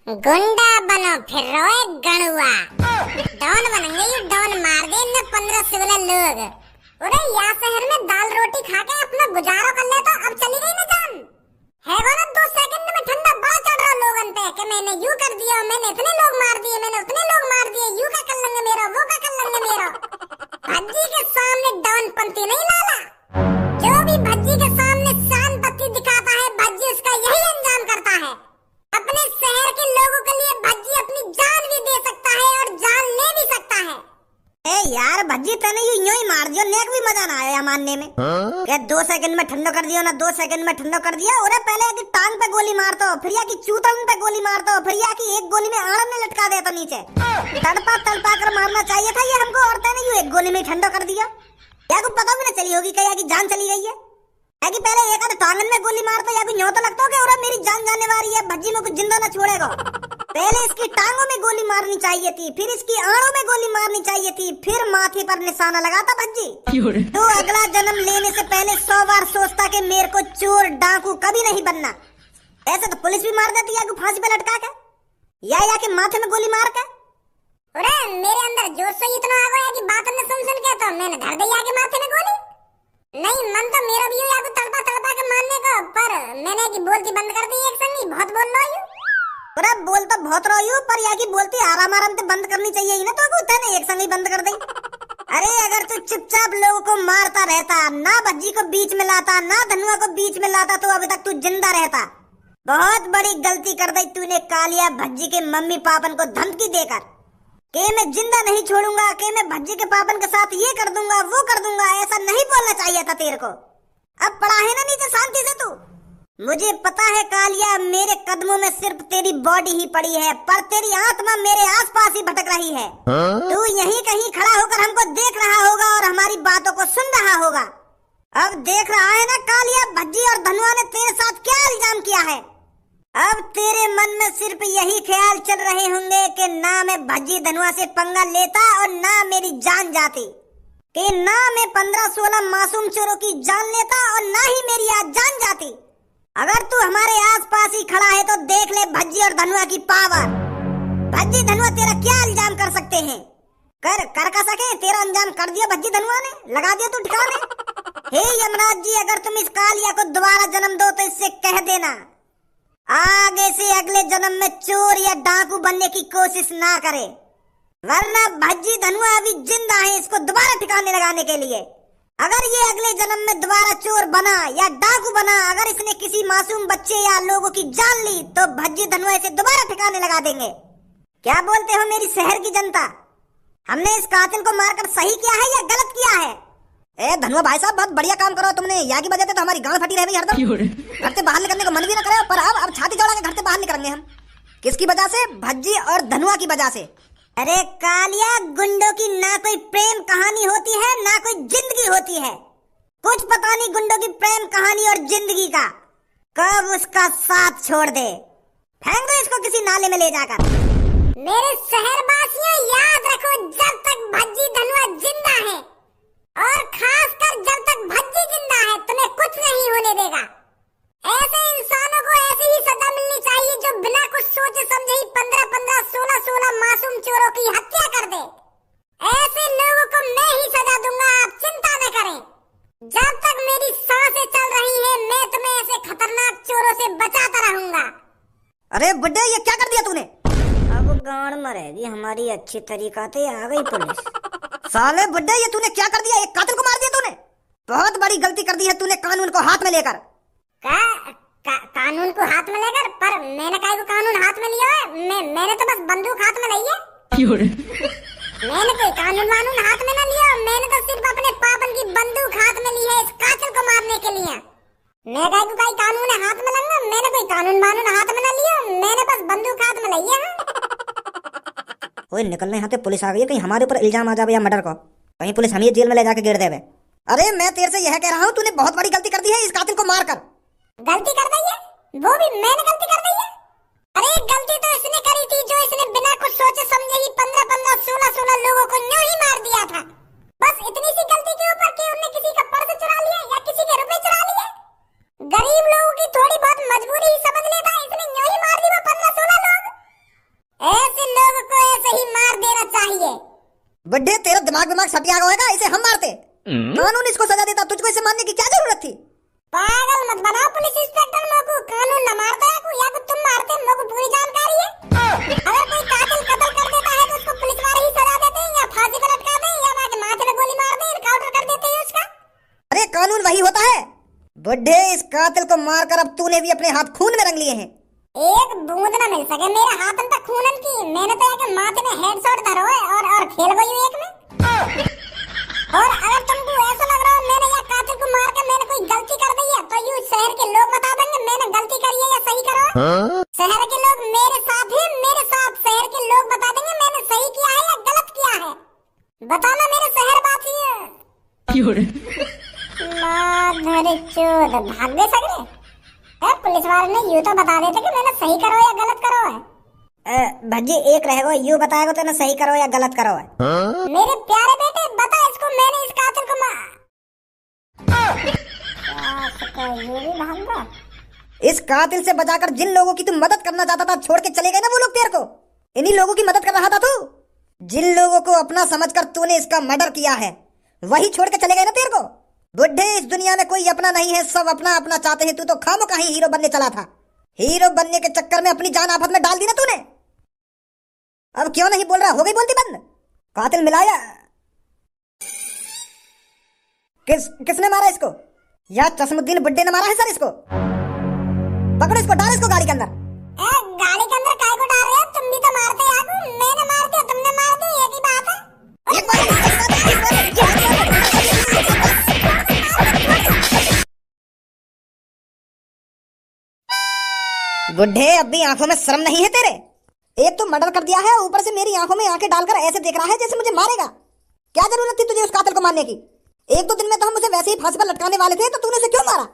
गुंडा बनो फिर रोए गणुआ। डॉन बनेंगे ये, डॉन मार दे इनने 15-16 लोग। अरे यहाँ शहर में दाल रोटी खा के अपना गुजारो कर ले तो अब चली गई ना जान। है वो ना 2 सेकंड में ठंडा बड़ा चढ़ रहा लोगन पे कि मैंने यूं कर दिया, मैंने इतने लोग मार दिए, मैंने उतने लोग मार दिए, यूं का कर लेंगे मेरा, वो का कर लेंगे मेरा। भज्जी के सामने डॉन पंती नहीं लाला। जो भी भज्जी के सामने शान पत्ती दिखाता है, भज्जी उसका यही अंजाम करता है। अपने शहर के लोगों के लिए भज्जी अपनी जान भी दे सकता है और जान ले भी सकता है। ए यार भज्जी तने यूं ही मार दियो, नेक भी मजा ना आया मानने में। क्या 2 सेकंड में ठंडो कर दियो ना, 2 सेकंड में ठंडो कर दिया। और पहले की टांग पे गोली मारतो, फिर या की चूतन पे गोली मारतो, फिर या की एक गोली में आड़म में लटका दे तो नीचे तड़पा तड़पा कर मारना चाहिए था ये हमको। और तने यूं एक गोली में ठंडो कर दिया। या को पता भी ना चली होगी क्या की जान चली गई है। कि पहले एक आध टांगन में गोली मारता या न्यों तो लगता हो मेरी जान जाने वाली है, भज्जी में कुछ जिंदा ना छोड़ेगा। पहले इसकी टांगों में गोली मारनी चाहिए थी, फिर इसकी आड़ों में गोली मारनी चाहिए थी, फिर माथे पर निशाना लगाता भज्जी। तो अगला जन्म लेने से पहले 100 बार सोचता कि मेरे को चोर डाकू कभी नहीं बनना। ऐसे तो पुलिस भी मार देती है फांसी पे लटका के या के माथे में गोली मार के। अरे मेरे अंदर जोश से इतना आ गया कि बात ने सुन के तो मैंने धर दी आगे माथे में गोली। नहीं मन तो मेरा भी है तड़पा तड़पा के मारने का, पर मैंने की बोलती बंद कर दी एक संगी। बहुत बोल रहा हूँ, पूरा बोल तो बहुत रहा हूँ, पर या की बोलती आराम आराम से बंद करनी चाहिए ही ना, तो होता है ना एक संगी बंद कर दी। अरे अगर तू चुपचाप लोगों को मारता रहता, ना भज्जी को बीच में लाता, ना धनुआ को बीच में लाता, तो अभी तक तू जिंदा रहता। बहुत बड़ी गलती कर दी तूने कालिया, भज्जी के मम्मी पापन को धमकी देकर के मैं जिंदा नहीं छोड़ूंगा, के मैं भज्जी के पापन के साथ ये कर दूंगा वो कर दूंगा। ऐसा नहीं बोलना चाहिए था तेरे को। अब पड़ा है ना नीचे शांति से तू। मुझे पता है कालिया, मेरे कदमों में सिर्फ तेरी बॉडी ही पड़ी है, पर तेरी आत्मा मेरे आसपास ही भटक रही है। तू यहीं कहीं खड़ा होकर हमको देख रहा होगा और हमारी बातों को सुन रहा होगा। अब देख रहा है ना कालिया, भज्जी और धनुआ ने तेरे साथ क्या इल्जाम किया है। अब तेरे मन में सिर्फ यही ख्याल चल रहे होंगे कि ना मैं भज्जी धनुआ से पंगा लेता और ना मेरी जान जाती, कि ना मैं 15-16 मासूम चोरों की जान लेता और ना ही मेरी आज जान जाती। अगर तू हमारे आसपास ही खड़ा है तो देख ले भज्जी और धनुआ की पावर। भज्जी धनुआ तेरा क्या इल्जाम कर सकते हैं, कर का सके। तेरा अंजाम कर दिया भज्जी धनुआ ने, लगा दिया तू ठिकाने। हे यमराज जी, अगर तुम इस कालिया को दोबारा जन्म दो तो इससे कह देना आगे से अगले जन्म में चोर या डाकू बनने की कोशिश ना करे, वरना भज्जी धनुआ अभी जिंदा है इसको दोबारा ठिकाने लगाने के लिए। अगर ये अगले जन्म में दोबारा चोर बना या डाकू बना, अगर इसने किसी मासूम बच्चे या लोगों की जान ली, तो भज्जी धनुआ इसे दोबारा ठिकाने लगा देंगे। क्या बोलते हो मेरी शहर की जनता, हमने इस कातिल को मारकर सही किया है या गलत किया है। ए धनुआ भाई साहब, बहुत बढ़िया काम करो तुमने। यहाँ की वजह से तो हमारी गांड फटी रह गई हरदम। घर से बाहर निकलने को मन भी ना करे, पर अब छाती चौड़ा के घर से बाहर निकलेंगे हम। किसकी वजह से, भज्जी और धनुआ की वजह से। अरे कालिया, गुंडों की ना कोई प्रेम कहानी होती है ना कोई जिंदगी होती है। कुछ पता नहीं गुंडों की प्रेम कहानी और जिंदगी का, कब उसका साथ छोड़ दे। फेंक दो इसको किसी नाले में ले जाकर। मेरे शहरवासियों याद रखो, जब तक भज्जी धनुआ जिंदा है और खासकर जब तक भज्जी जिंदा है, तुम्हें कुछ नहीं होने देगा। ऐसे इंसानों को ऐसी ही सजा मिलनी चाहिए जो बिना कुछ सोचे समझे ही 15-15, 16-16 मासूम चोरों की हत्या कर दे। ऐसे लोगों को मैं ही सजा दूंगा, आप चिंता न करें। जब तक मेरी सांसें चल रही है, मैं तुम्हें ऐसे खतरनाक चोरों से बचाता रहूंगा। अरे बुड्ढे, ये क्या कर दिया तूने। अब गांड मरेगी हमारी अच्छी तरीका से। आ गई पुलिस। साले बुड्ढे, ये तूने क्या कर दिया, एक कातिल को मार दिया तूने। बहुत बड़ी गलती कर दी है तूने कानून को हाथ में लेकर। कानून को हाथ में लेकर, पर मैंने काहे को कानून हाथ में लिया है। मैंने तो बस बंदूक हाथ में ली है। मैंने कोई कानून वानून हाथ में न लिया, मैंने तो सिर्फ अपने पापन की बंदूक हाथ में ली है इस कातिल को मारने के लिए। मैं काहे को कोई कानून हाथ में लूंगा, मैंने कोई कानून वानून हाथ में न लिया, मैंने बस बंदूक हाथ में ली है। ओए निकलने यहाँ से, पुलिस आ गई है, कहीं हमारे ऊपर इल्जाम आ जावे या मर्डर को, कहीं पुलिस हमें जेल में ले जाके गिर देवे। अरे मैं तेरे से यह कह रहा हूँ, तूने बहुत बड़ी गलती कर दी है इस कातिल को मारकर। गलती कर दी है, वो भी मैंने गलती कर दी है। अरे गलती तो इसने करी थी जो इसने बिना कुछ सोचे समझे ही 15-15, 16-16 लोगों को न्यों ही मार दिया था। बस इतनी सी गलती के ऊपर कि उन्होंने किसी का पर्स चुरा लिया या किसी के रुपए चुरा लिए। गरीब लोगों की थोड़ी बहुत मजबूरी ही समझ लेता, इसने न्यों ही मार दी वो 15-16 लोग। बुड्ढे तेरा दिमाग सट गया होगा, इसे हम मारते। कानून इसको सजा देता, तुझको इसे मारने की क्या जरूरत थी? पागल मत बनाओ पुलिस इंस्पेक्टर, मेरे को कानून न मारता है या तो तुम मारते, मेरे को पूरी जानकारी है। अगर कोई कातिल कत्ल कर देता है तो उसको पुलिस वाले ही सजा देते हैं या फांसी पर लटका दें या माथे में गोली मार दें, एनकाउंटर कर देते हैं उसका। अरे कानून वही होता है बुड्ढे, इस कातिल को मारकर अब तूने भी अपने हाथ खून में रंग लिए हैं। एक बूंद न मिल सके मेरे हाथन पे खूनन की, मैंने तो एक माथे में हेडशॉट धरो है और खेल गई एक में। और अगर तुमको ऐसा लग रहा है मैंने या कातिल को मार के मैंने कोई गलती कर दी है तो यू शहर के लोग बता देंगे मैंने गलती करी है या सही करो। शहर के लोग मेरे साथ हैं, मेरे साथ शहर के लोग बता देंगे मैंने सही किया है या गलत किया है। बताना मेरे शहर बात ही माधरी चोद भाग गए सगरे। पुलिस वाले ने यूं तो बता देते कि मैंने सही करो या गलत करो है। भज्जी एक रहेगा, यूं बताएगा तो ना सही करो या गलत करो है। मेरे प्यारे बेटे बता इसको, मैंने इस कातिल को ये भी भागा। इस कातिल से बचाकर जिन लोगों की तू मदद करना चाहता था छोड़ के चले गए ना वो लोग तेरे को, इन्हीं लोगों की मदद कर रहा था तू। जिन लोगों को अपना समझकर तूने इसका मर्डर किया है वही छोड़ के चले गए ना तेरे को। बुड्ढे इस दुनिया में कोई अपना नहीं है, सब अपना अपना चाहते हैं। तू तो खामोखा ही हीरो बनने चला था, हीरो बनने के चक्कर में अपनी जान आफत में डाल दी ना तूने। अब क्यों नहीं बोल रहा, हो गई बोलती बंद? कातिल मिलाया किसने मारा इसको? या चश्मुद्दीन बुड्ढे ने मारा है सर इसको? पकड़ो इसको, डालो इसको गाड़ी के अंदर। गाड़ी के अंदर काय को डाल रहे हो? तुम भी तो मारते आगू, मैंने मार दिया तुमने मार दिया, एक ही बात है। बुड्ढे अब भी आंखों में शर्म नहीं है तेरे? एक तो मर्डर कर दिया है, ऊपर से मेरी आंखों में आंखें डालकर ऐसे देख रहा है जैसे मुझे मारेगा। क्या जरूरत थी तुझे उस कातिल को मारने की? एक दो दिन में तो हम उसे वैसे ही फांसी पर लटकाने वाले थे, तो तूने उसे क्यों मारा?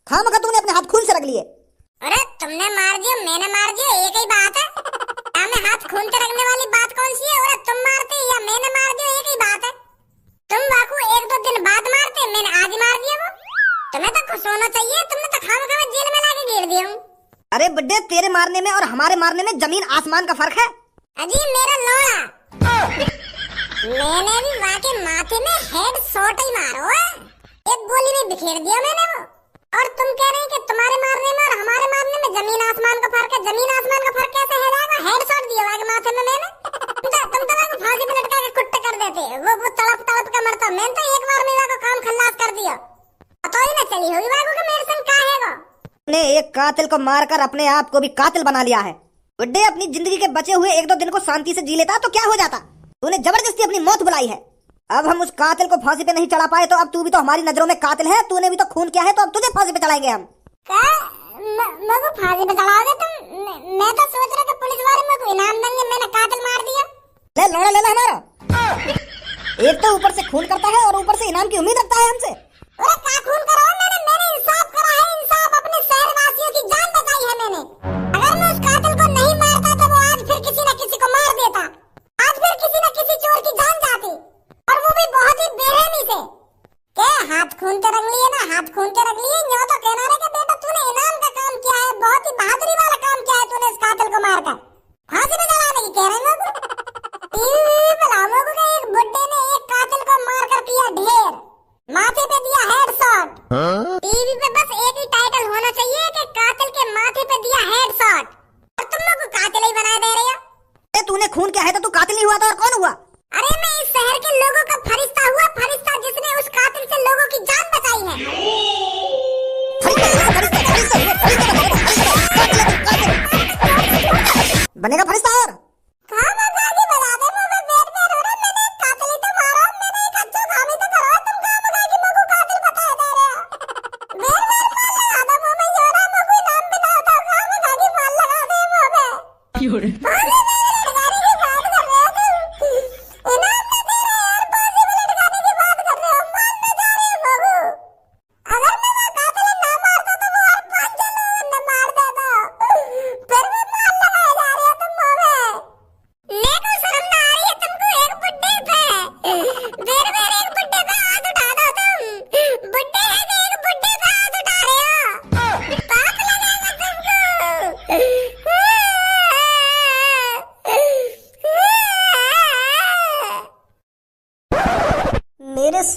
खामखा तूने अपने हाथ खून से रख लिए। अरे तुमने मार दिया मैंने मार दिया, एक ही बात है। मैं हाथ खून से रखने वाली बात कौन सी है? अरे तुम मारते या मैंने मार दिया, एक ही बात है। तुम बाकू एक दो दिन बाद मारते, मैंने आज मार दिया। वो तुम्हें तो खुश होना चाहिए, तुमने तो खामखा जेल में लाके गिर दिया। अरे बुड्ढे तेरे मारने में और हमारे मारने में जमीन आसमान का फर्क है। अजी मेरा लोड़ा, मैंने भी वाके माथे में हेड शॉट ही मारो है, एक गोली में बिखेर दिया मैंने वो। और तुम कह रहे हैं कि तुम्हारे मारने में और हमारे मारने में जमीन आसमान का फर्क है। जमीन आसमान का फर्क कैसे है जाएगा? हेड शॉट दिया वाके माथे में मैंने, तुम तो वाको फांसी पे लटका के कुट्टे कर देते, वो तड़प तड़प के मरता। मैंने तो एक बार में वाको काम खल्लास कर दिया, पता ही ना चली होगी वाको कि मेरे संग का है वो। ने एक कातिल को मारकर अपने आप को भी कातिल बना लिया है। बुड्ढे अपनी जिंदगी के बचे हुए एक दो दिन को शांति से जी लेता तो क्या हो जाता? तूने जबरदस्ती अपनी मौत बुलाई है। अब हम उस कातिल को फांसी पे नहीं चढ़ा पाए तो अब तू भी तो हमारी नजरों में कातिल है। तूने भी तो खून किया है, तो अब तुझे फांसी पे चढ़ाएंगे हम। मेरे को फांसी पे चढ़ाओगे तुम? मैं तो सोच रहा था पुलिस वाले मेरे को इनाम देंगे, मैंने कातिल मार दिया। ले लोड़ा ले ला हमारा। एक तो ऊपर से खून करता है और ऊपर से इनाम की उम्मीद रखता है हमसे। अरे क्या खून करा है मैंने इंसाफ करा है, इंसाफ अपने शहरवासियों की जान बचाई है मैंने। अगर मैं उस कातिल को नहीं मारता तो वो आज फिर किसी न किसी को मार देता, आज फिर किसी न किसी चोर की जान जाती, और वो भी बहुत ही बेरहमी से। क्या हाथ खून के रख लिए ना, हाथ खून के रख लिए। यूं तो कहना रे कि बेटा तूने इनाम का काम किया है, बहुत ही बहादुरी वाला काम किया है तूने इस कातिल को मारकर फांसी पे चढ़ाने की कह रहे हैं लोग। टीवी पे लाओ को एक बुड्ढे ने एक कातिल को मारकर किया ढेर, माथे पे दिया हेडशॉट। टीवी पे बस एक ही टाइटल होना चाहिए कि कातिल के माथे पे दिया हेडशॉट, और तुम लोग को कातिल ही बना दे रहे हो। तूने खून किया है तो तू कातिल नहीं हुआ था और कौन हुआ? अरे मैं इस शहर के लोगों का फरिश्ता हुआ, फरिश्ता जिसने उस कातिल से लोगों की जान बचाई है। बनेगा फरिश्ता और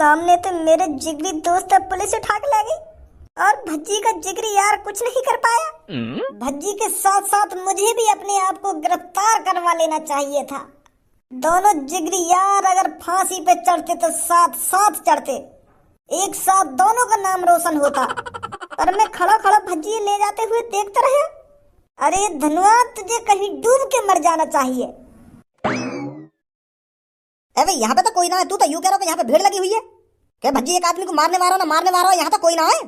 सामने तो मेरे जिगरी दोस्त पुलिस उठा के ले गई और भज्जी का जिगरी यार कुछ नहीं कर पाया। भज्जी के साथ साथ मुझे भी अपने आप को गिरफ्तार करवा लेना चाहिए था। दोनों जिगरी यार अगर फांसी पे चढ़ते तो साथ साथ चढ़ते, एक साथ दोनों का नाम रोशन होता। और मैं खड़ा खड़ा भज्जी ले जाते हुए देखते रहे। अरे धनुआ, तुझे कहीं डूब के मर जाना चाहिए। अबे यहाँ पे तो कोई ना है, तू तो यूं कह रहा है यहाँ पे भीड़ लगी हुई है। क्या भज्जी एक आदमी को मारने वाला ना मारने वाला, यहाँ तो कोई ना है।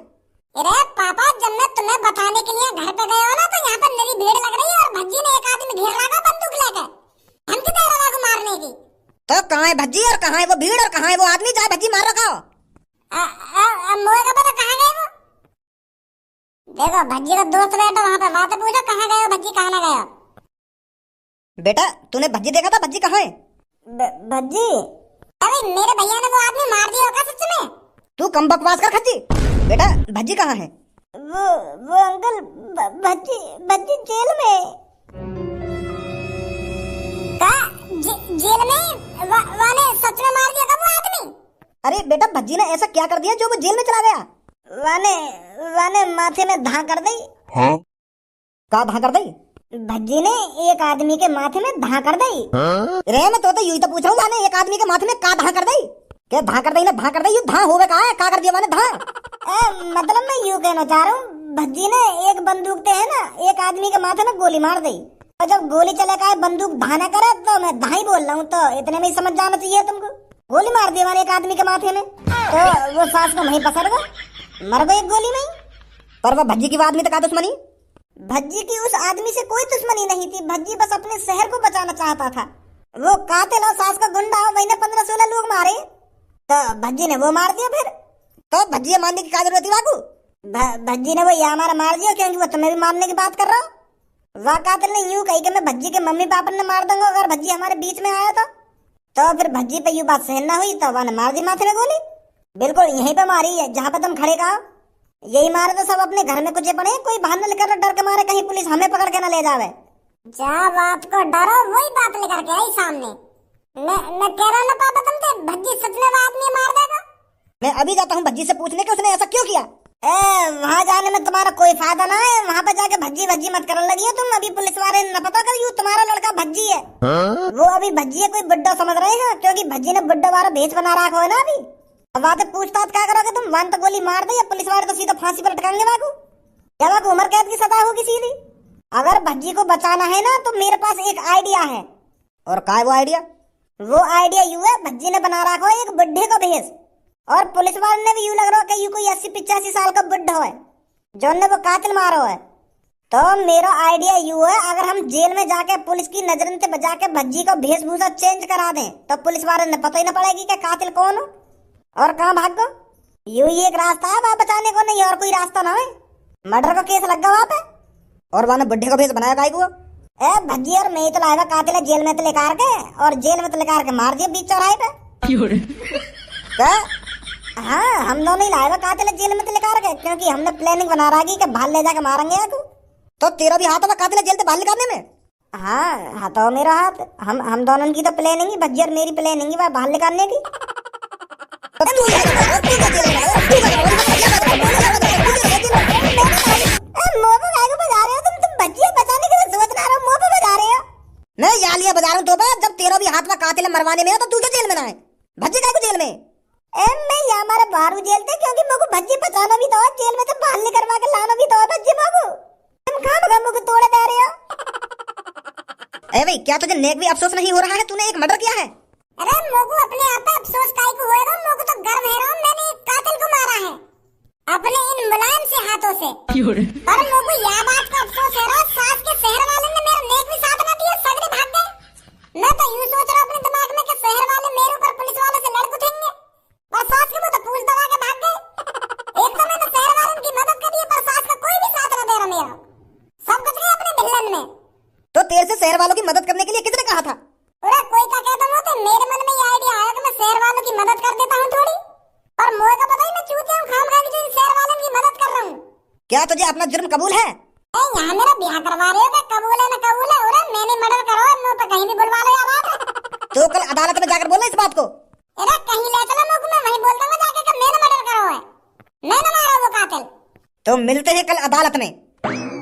अरे पापा, जब मैं तुम्हें बताने के लिए घर पे गया हो ना तो यहाँ पर मेरी भीड़ लग रही है और भज्जी ने एक आदमी घेर लगा बंदूक लेकर, धमकी दे रहा को मारने की। तो कहाँ है भज्जी और कहाँ है वो भीड़ और कहाँ है वो आदमी चाहे भज्जी मार रखा हो? मोए का पता कहाँ गए वो? देखो भज्जी का दोस्त बैठा वहाँ पे, बात पूछो कहाँ गए हो भज्जी, कहाँ ना गए हो? बेटा तूने भज्जी देखा था? भज्जी कहाँ है? भज्जी? अरे मेरे भैया ने वो आदमी मार दिया होगा सच में। तू कम बकवास कर खज्जी। बेटा भज्जी कहाँ है? वो अंकल भज्जी जेल में। जेल में? वाने सच में मार दिया का वो आदमी? अरे बेटा भज्जी ने ऐसा क्या कर दिया जो वो जेल में चला गया? वाने माथे में धा कर दी। हाँ? का धा कर दी? भज्जी ने एक आदमी के माथे में धा कर दी। रे मैं तो यूं ही तो पूछ रहा हूँ, वाने एक आदमी के माथे में का धा कर दी? क्या धा कर दी ना धा कर दी? यू धा होवे का है, का कर दिया वाने धा? मतलब मैं यूं कहना चाह रहा हूँ, भज्जी ने एक बंदूक ते है ना एक आदमी के माथे में गोली मार दी। और जब गोली चले का बंदूक धा ना करे तो मैं धा ही बोल रहा हूँ, तो इतने में ही समझ जाना चाहिए तुमको। गोली मार दी हमारे एक आदमी के माथे में, तो वो सांस को वहीं पसर गया, मर गई एक गोली में ही। पर वो भज्जी की वो आदमी तो का दुश्मनी? भज्जी की उस आदमी से कोई दुश्मनी नहीं थी। भज्जी बस अपने शहर को बचाना चाहता था। वो कातिल और सास का गुंडा वही ने 15-16 लोग मारे, तो भज्जी ने वो मार दिया। फिर तो भज्जी मारने की क्या जरूरत थी बाबू? भज्जी ने वो ये हमारा मार दिया क्योंकि वो तुम्हें भी मारने की बात कर रहा हो। वह कातिल ने यूं कही कि मैं भज्जी के मम्मी पापा ने मार दूंगा अगर भज्जी हमारे बीच में आया तो फिर भज्जी पे यूं बात सहन ना हुई तो वह ने मार दी माथे में गोली। बिल्कुल यहीं पे मारी है जहाँ पे तुम खड़े कहा। यही मारे तो सब अपने घर में कुछ पड़े, कोई बहाना लेकर डर के मारे कहीं पुलिस हमें पकड़ के न ले जावे। जा बात को डरो वही बात लेकर के आई सामने। मैं कह रहा ना पापा तुमसे भज्जी सच में वो आदमी मार देगा। मैं अभी जाता हूँ भज्जी से पूछने के उसने ऐसा क्यों किया। वहाँ जाने में तुम्हारा कोई फायदा ना है। वहाँ पे जाके भज्जी मत करने लगी हो तुम। अभी पुलिस वाले न पता कर यू तुम्हारा लड़का भज्जी है। वो अभी भज्जी है कोई बुड्ढा समझ रहे हैं क्योंकि भज्जी ने बुड्ढा वाला भेष बना रखा है ना। अभी अब वहाँ पे पूछताछ क्या करोगे तुम? वन तो गोली मार दे या पुलिस वाले तो सीधा फांसी पर लटकाएंगे बाबू, या बाबू उम्र कैद की सजा होगी सीधी। अगर भज्जी को बचाना है ना तो मेरे पास एक आइडिया है। और क्या है वो आइडिया? वो आइडिया यू है, भज्जी ने बना रखा है एक बुढ़े को भेष और पुलिस वाले ने भी यूं लग रहा है कि यू कोई 80-85 साल का बुढ़ा है जो ने वो कातिल मारो है। तो मेरा आइडिया यू है, अगर हम जेल में जाके पुलिस की नजर से बचा के भज्जी को वेशभूषा चेंज करा दें तो पुलिस वाले ने पता ही न पड़ेगी कि कातिल कौन हो और कहाँ भाग गो। यू ही एक रास्ता है वहाँ बचाने को, नहीं और कोई रास्ता ना है। मर्डर का केस लग गया वहाँ पे और वहाँ बुढ़े का भेष बनाया गाय को। भज्जी और मैं तो लाएगा कातिल है जेल में तो लेकर के, और जेल में तो लेकर के मार दिया बीच चौराहे पे। क्या? हाँ हम दोनों ही लाएगा कातिल जेल में तो लेकर के, क्योंकि हमने प्लानिंग बना रहा कि बाहर ले जाके मारेंगे यार। तो तेरा भी हाथ होगा कातिल जेल से बाहर निकालने में? हाँ हाथ हो मेरा हाथ। हम दोनों की तो प्लानिंग ही, भज्जी और मेरी प्लानिंग ही बाहर निकालने की। मैं यालिया बजा रहा हूँ तो जब तेरा भी हाथ में कातिल मरवाने में है तो तू क्या जेल में ना है? भज्जी का जेल में? मैं यहाँ हमारे बाहर जेल थे क्योंकि मेरे को भज्जी बचाना भी तो जेल में तो बाहर ले करवा के लाना भी तो भज्जी मेरे को। तुम कहाँ बगा मुझे तोड़े दे रहे हो? अरे भाई क्या तुझे नेक भी अफसोस नहीं हो रहा है? तूने एक मर्डर किया है। अरे मोगू अपने आप पे अफसोस काहे को होएगा? मोगू तो गर्व है रहा मैंने एक कातिल को मारा है अपने इन मुलायम से हाथों से। पर मोगू यह बात का अफसोस है रहा सास के शहर वाले ने मेरा नेक भी साथ ना दिया, सगरे भाग गए। मैं तो यूं सोच रहा अपने दिमाग में कि शहर वाले मेरे ऊपर पुलिस वालों से लड़ उठेंगे, पर सास के वो तो पूछ दबा के भाग गए। एक तो मैंने शहर वालों की मदद करी पर सास का कोई भी साथ ना दे रहा मेरा, सब कुछ गए अपने ढिल्लन में। तो तेरे से शहर वालों की मदद करने के लिए किसने कहा था? अरे कोई का कहता हूँ तो मेरे मन में ये आइडिया आया कि मैं शहर वालों की मदद कर देता हूँ थोड़ी, और मोए का पता ही मैं चूतिया हूँ खाम खा के शहर वालों की मदद कर रहा हूँ। क्या तुझे अपना जुर्म कबूल है? यहाँ मेरा ब्याह करवा रहे हो क्या? कबूल है ना कबूल है? अरे मैंने मर्डर करो नो पे कहीं भी बुलवा लो यार। तो कल अदालत में जाकर बोलना इस बात को। अरे कहीं ले चलो मैं वहीं बोल दूंगा तो मिलते हैं कल अदालत में।